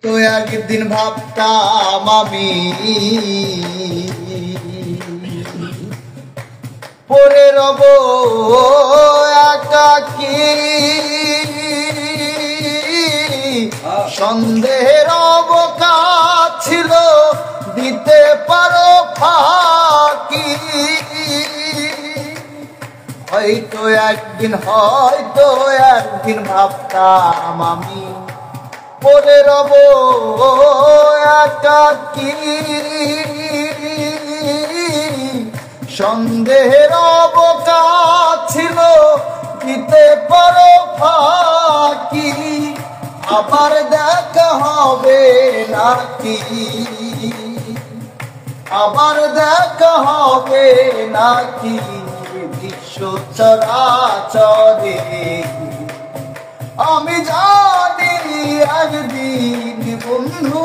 তো একদিন ভাবতাম আমি পরে রব একাকী, সন্দেহের অবকাশ ছিল দিতে পারো ফাঁকি। হয়তো একদিন ভাবতাম আমি পরে রব একাকী, সন্দেহের অবকাশ ছিল দিতে পারো ফাঁকি। আবার দেখা হবে নাকি, আবার দেখা হবে নাকি বিশ্ব চরাচরে। আমি জানি একদিন বন্ধু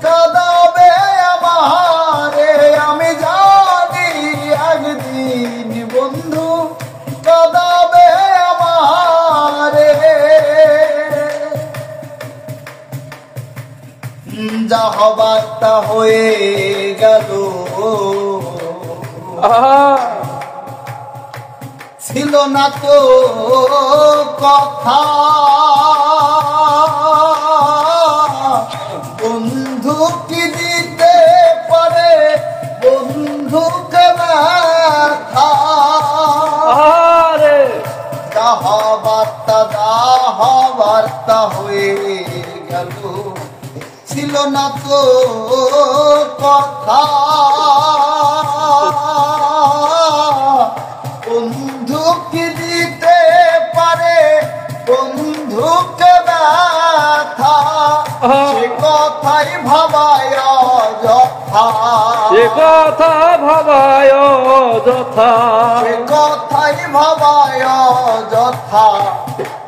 কাঁদাবে আমারে, আমি জানি একদিন বন্ধু কাঁদাবে আমারে। যা হবার তা হয়ে গেল, ছিল না তো কথা। বন্ধু কি দিতে পারে বন্ধুকে ব্যথা। যা হবার তা হয়ে গেল, ছিল না তো কথা। বন্ধু কি দিতে পারে বন্ধুকে ব্যথা। সে কথাই ভাবায় অযথা, সে কথা ভাবায় অযথা, সে কথাই ভাবায় অযথা।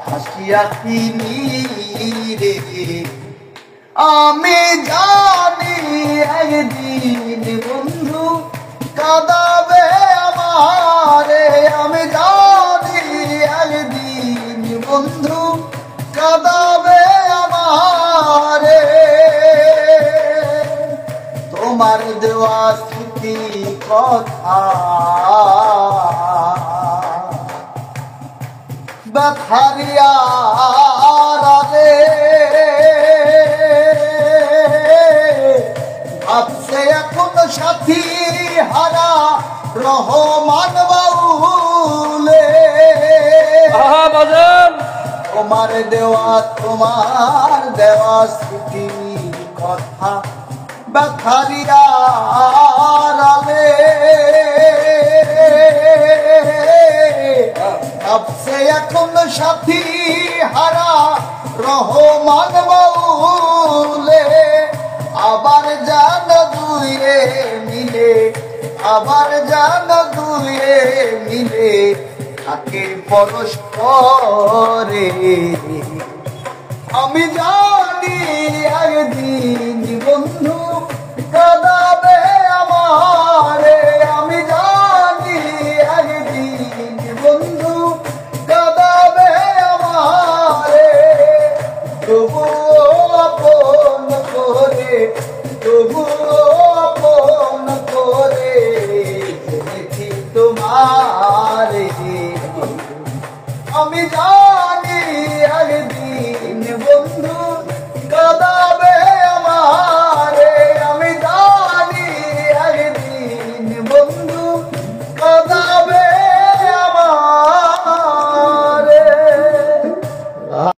হাসিয়া তিনি রে আমি জানি একদিন বন্ধু কাঁদাবে আমারে। আমি জানি একদিন বন্ধু কাঁদাবে আমারে। তোমার দেওয়া স্মৃতি কথা ব্যথারিয়া রে, ভাবছে এখন সাথী হারা রহমান বাউলে। তোমার দেওয়া স্মৃতি কথা ব্যথারিয়া রে, ভাবছে এখন সাথী হারা রহমান বাউলে। আবার জান দুয়ে মিলে, আবার জান দুয়ে মিলে থাকে পরস্পরে। আমি জানি